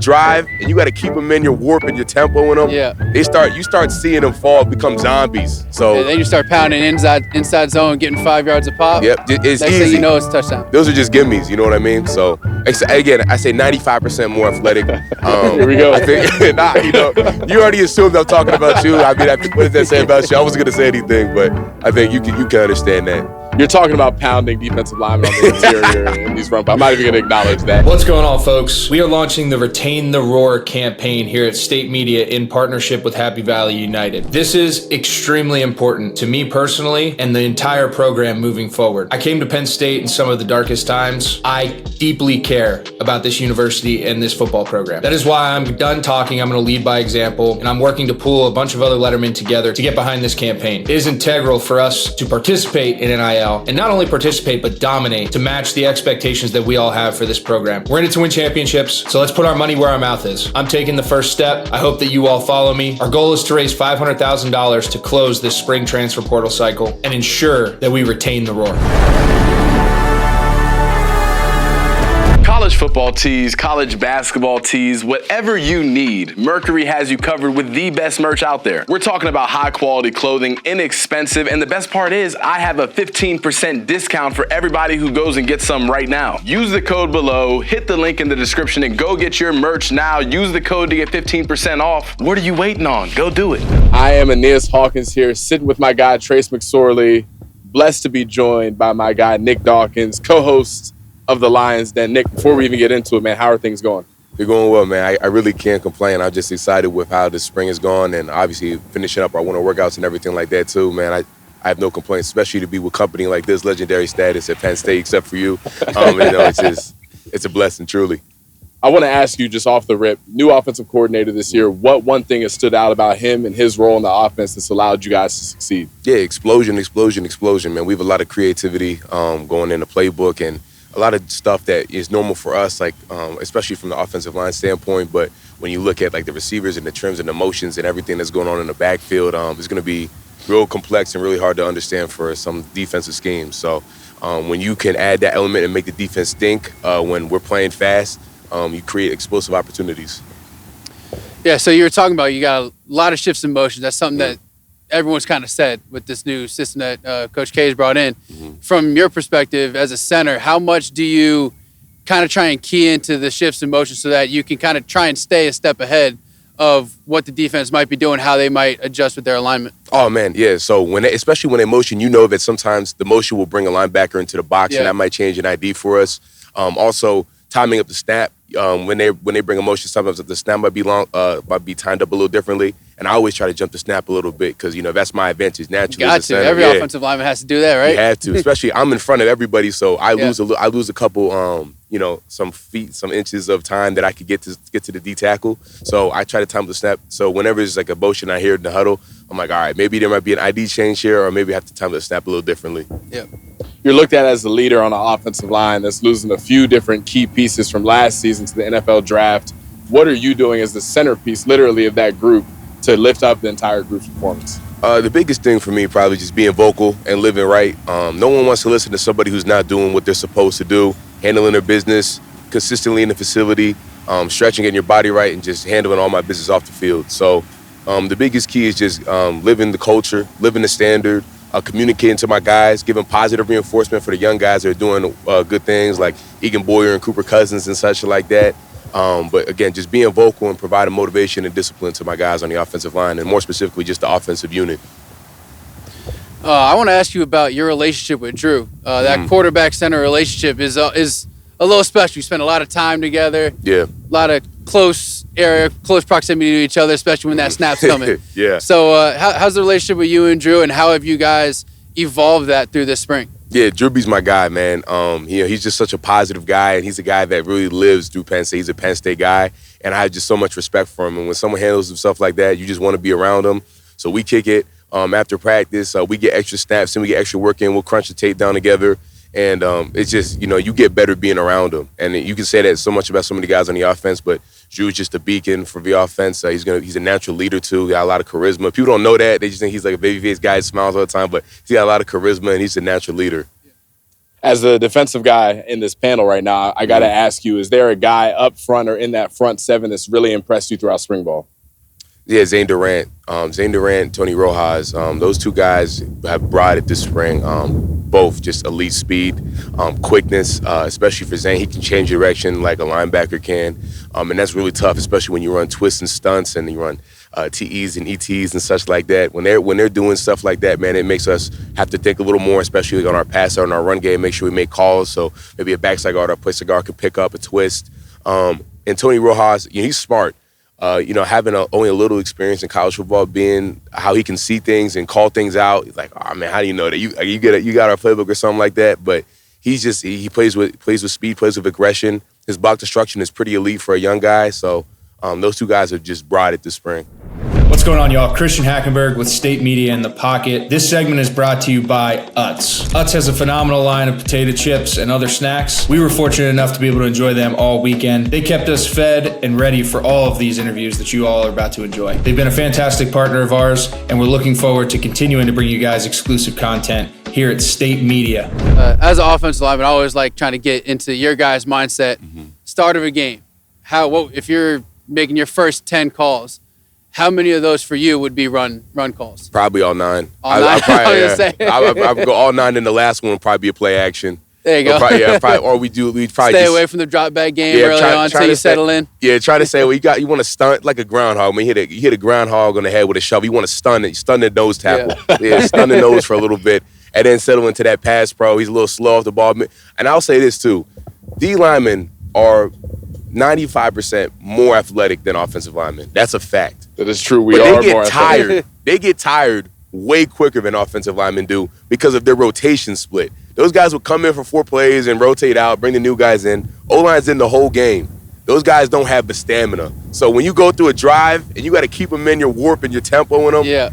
drive and you got to keep them in your warp and your tempo in them, you start seeing them fall, become zombies. So and then you start pounding inside zone, getting 5 yards of pop. Yep, it's Next easy. thing you know, it's a touchdown. Those are just gimmies, you know what I mean? So again, I say 95% more athletic. Here we go. I think, you already assumed I'm talking about you. I mean, what does that say about you? I wasn't gonna say anything, but I think you can understand that. You're talking about pounding defensive linemen on the interior in these run. I'm not even going to acknowledge that. What's going on, folks? We are launching the Retain the Roar campaign here at State Media in partnership with Happy Valley United. This is extremely important to me personally and the entire program moving forward. I came to Penn State in some of the darkest times. I deeply care about this university and this football program. That is why I'm done talking. I'm going to lead by example, and I'm working to pull a bunch of other lettermen together to get behind this campaign. It is integral for us to participate in NIL, and not only participate, but dominate to match the expectations that we all have for this program. We're in it to win championships, so let's put our money where our mouth is. I'm taking the first step. I hope that you all follow me. Our goal is to raise $500,000 to close this spring transfer portal cycle and ensure that we retain the roar. College football tees, college basketball tees, whatever you need, Mercury has you covered with the best merch out there. We're talking about high quality clothing, inexpensive, and the best part is I have a 15% discount for everybody who goes and gets some right now. Use the code below, hit the link in the description, and go get your merch now. Use the code to get 15% off. What are you waiting on? Go do it. I am Aeneas Hawkins here, sitting with my guy, Trace McSorley. Blessed to be joined by my guy, Nick Dawkins, co-host of the Lions Den. Nick, before we even get into it, man, how are things going? They're going well, man. I really can't complain. I'm just excited with how the spring is going and obviously finishing up our winter workouts and everything like that too, man. I have no complaints, especially to be with company like this, legendary status at Penn State, except for you. It's a blessing, truly. I want to ask you just off the rip, new offensive coordinator this year, what one thing has stood out about him and his role in the offense that's allowed you guys to succeed? Yeah, explosion, man. We have a lot of creativity going in the playbook and a lot of stuff that is normal for us, like especially from the offensive line standpoint. But when you look at like the receivers and the trims and the motions and everything that's going on in the backfield, it's going to be real complex and really hard to understand for some defensive schemes. So when you can add that element and make the defense think when we're playing fast, you create explosive opportunities. Yeah, so you were talking about you got a lot of shifts in motion. That's something that everyone's kind of said with this new system that Coach K has brought in. From your perspective as a center, how much do you kind of try and key into the shifts in motion so that you can kind of try and stay a step ahead of what the defense might be doing, how they might adjust with their alignment? Oh, man, yeah. So especially when they motion, you know that sometimes the motion will bring a linebacker into the box, and that might change an ID for us. Also, timing up the snap. When they bring a motion, sometimes the snap might be timed up a little differently. And I always try to jump the snap a little bit because, that's my advantage naturally. Got to. Every offensive lineman has to do that, right? You have to, especially I'm in front of everybody, so I lose a couple, some feet, some inches of time that I could get to the D tackle. So I try to time the snap. So whenever it's like a motion I hear in the huddle, I'm like, all right, maybe there might be an ID change here, or maybe I have to time the snap a little differently. Yeah. You're looked at as the leader on the offensive line that's losing a few different key pieces from last season to the NFL draft. What are you doing as the centerpiece, literally, of that group to lift up the entire group's performance? The biggest thing for me probably just being vocal and living right. No one wants to listen to somebody who's not doing what they're supposed to do, handling their business consistently in the facility, stretching, getting your body right, and just handling all my business off the field. So the biggest key is just living the culture, living the standard, communicating to my guys, giving positive reinforcement for the young guys that are doing good things like Egan Boyer and Cooper Cousins and such like that. But again, just being vocal and providing motivation and discipline to my guys on the offensive line, and more specifically, just the offensive unit. I want to ask you about your relationship with Drew. That quarterback-center relationship is a little special. You spend a lot of time together. Yeah. A lot of close proximity to each other, especially when that snap's coming. Yeah. So how's the relationship with you and Drew, and how have you guys evolved that through this spring? Yeah, Drewby's my guy, man. He's just such a positive guy, and he's a guy that really lives through Penn State. He's a Penn State guy, and I have just so much respect for him. And when someone handles himself like that, you just want to be around him. So we kick it after practice. We get extra snaps and we get extra work in. We'll crunch the tape down together, and it's just, you get better being around him. And you can say that so much about so many guys on the offense, but Drew's just a beacon for the offense. He's a natural leader too. He got a lot of charisma. People don't know that. They just think he's like a babyface guy that smiles all the time, but he's got a lot of charisma and he's a natural leader. As the defensive guy in this panel right now, I got to ask you, is there a guy up front or in that front seven that's really impressed you throughout spring ball? Yeah, Zane Durant. Zane Durant, Tony Rojas. Those two guys have brought it this spring. Both just elite speed, quickness, especially for Zane. He can change direction like a linebacker can. And that's really tough, especially when you run twists and stunts and you run TEs and ETs and such like that. When they're doing stuff like that, man, it makes us have to think a little more, especially on our passer and our run game, make sure we make calls. So maybe a backside guard or a place guard can pick up a twist. And Tony Rojas, he's smart. Having only a little experience in college football, being how he can see things and call things out. He's like, oh man, how do you know that? You got our playbook or something like that. But he plays with speed, plays with aggression. His block destruction is pretty elite for a young guy. So those two guys have just brought it this spring. What's going on, y'all? Christian Hackenberg with State Media in the Pocket. This segment is brought to you by Utz. Utz has a phenomenal line of potato chips and other snacks. We were fortunate enough to be able to enjoy them all weekend. They kept us fed and ready for all of these interviews that you all are about to enjoy. They've been a fantastic partner of ours, and we're looking forward to continuing to bring you guys exclusive content here at State Media. As an offensive lineman, I always like trying to get into your guys' mindset. Start of a game. If you're making your first 10 calls, how many of those for you would be run calls? Probably all 9. All 9? I would go all 9, and the last one would probably be a play action. There you go. Or we'd probably stay away from the drop back game early on until you settle in. Yeah, try to say, you want to stunt like a groundhog. When you hit a groundhog on the head with a shovel, you want to stun the nose tackle. Stun the nose for a little bit, and then settle into that pass pro. He's a little slow off the ball. And I'll say this too, D linemen are 95% more athletic than offensive linemen. That's a fact. That is true. They get tired. They get tired way quicker than offensive linemen do because of their rotation split. Those guys will come in for 4 plays and rotate out, bring the new guys in. O-line's in the whole game. Those guys don't have the stamina. So when you go through a drive and you got to keep them in your warp and your tempo in them,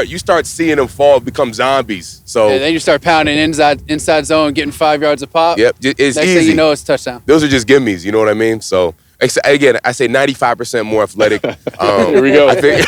you start seeing them become zombies. So then you start pounding inside zone, getting 5 yards a pop. Yep, it's Next easy. thing you know, it's touchdown. Those are just gimmies. You know what I mean? So again, I say 95% more athletic. Here we go. I think,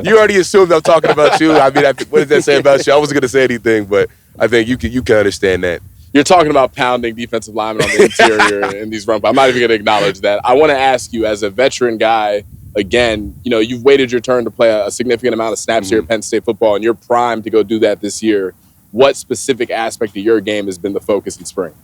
you already assumed I'm talking about you. I mean, what does that say about you? I wasn't going to say anything, but I think you can understand that. You're talking about pounding defensive linemen on the interior in these run. I'm not even going to acknowledge that. I want to ask you, as a veteran guy, again, you've waited your turn to play a significant amount of snaps here at Penn State football, and you're primed to go do that this year. What specific aspect of your game has been the focus in spring?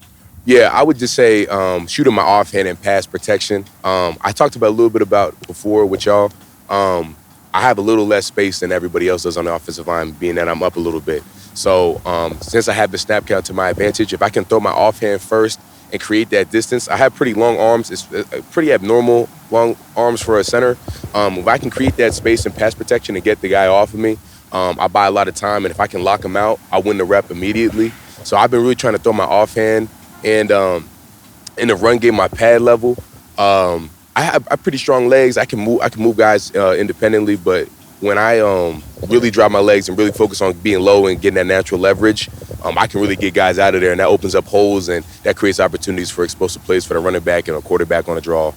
Yeah, I would just say shooting my offhand and pass protection. I talked about a little bit about before with y'all. I have a little less space than everybody else does on the offensive line, being that I'm up a little bit. So since I have the snap count to my advantage, if I can throw my offhand first and create that distance, I have pretty long arms. It's pretty abnormal long arms for a center. If I can create that space and pass protection and get the guy off of me, I buy a lot of time. And if I can lock him out, I win the rep immediately. So I've been really trying to throw my offhand. And in the run game, my pad level, I have pretty strong legs. I can move guys independently, but when I really drop my legs and really focus on being low and getting that natural leverage, I can really get guys out of there, and that opens up holes, and that creates opportunities for explosive plays for the running back and a quarterback on a draw.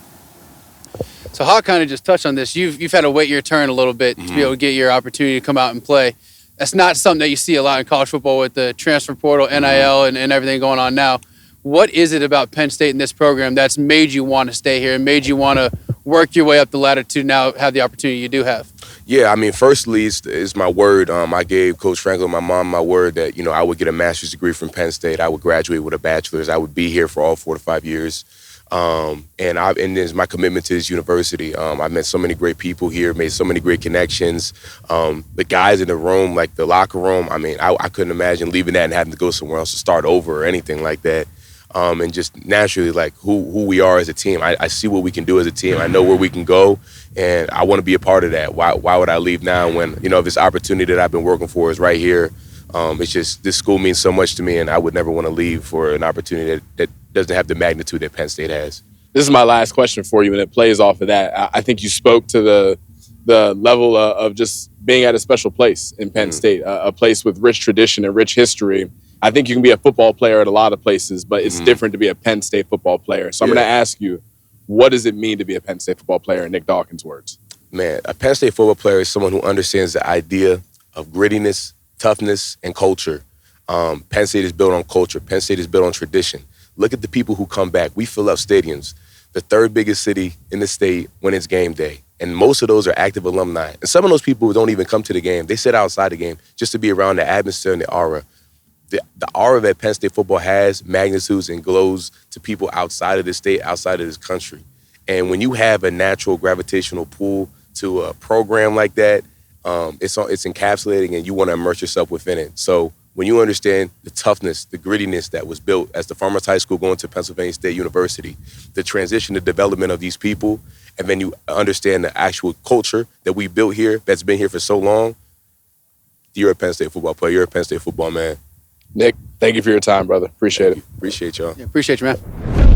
So Hawk kind of just touched on this. You've had to wait your turn a little bit to be able to get your opportunity to come out and play. That's not something that you see a lot in college football with the transfer portal, NIL, and everything going on now. What is it about Penn State and this program that's made you want to stay here and made you want to work your way up the ladder to now have the opportunity you do have? Yeah, I mean, firstly, it's my word. I gave Coach Franklin, my mom, my word that, I would get a master's degree from Penn State. I would graduate with a bachelor's. I would be here for all 4 to 5 years. And it's my commitment to this university. I've met so many great people here, made so many great connections. The guys in the room, like the locker room, I mean, I couldn't imagine leaving that and having to go somewhere else to start over or anything like that. And just naturally, like who we are as a team. I see what we can do as a team. I know where we can go, and I want to be a part of that. Why would I leave now when, this opportunity that I've been working for is right here? It's just, this school means so much to me, and I would never want to leave for an opportunity that doesn't have the magnitude that Penn State has. This is my last question for you, and it plays off of that. I think you spoke to the level of just being at a special place in Penn State, a place with rich tradition and rich history. I think you can be a football player at a lot of places, but it's different to be a Penn State football player. So I'm going to ask you, what does it mean to be a Penn State football player in Nick Dawkins' words? Man, a Penn State football player is someone who understands the idea of grittiness, toughness, and culture. Penn State is built on culture. Penn State is built on tradition. Look at the people who come back. We fill up stadiums. The third biggest city in the state when it's game day. And most of those are active alumni. And some of those people don't even come to the game. They sit outside the game just to be around the atmosphere and the aura. The aura that Penn State football has magnitudes and glows to people outside of the state, outside of this country. And when you have a natural gravitational pull to a program like that, it's encapsulating and you want to immerse yourself within it. So when you understand the toughness, the grittiness that was built as the Farmers High School going to Pennsylvania State University, the transition, the development of these people, and then you understand the actual culture that we built here that's been here for so long, you're a Penn State football player. You're a Penn State football man. Nick, thank you for your time, brother. Appreciate it. Appreciate y'all. Yeah, appreciate you, man.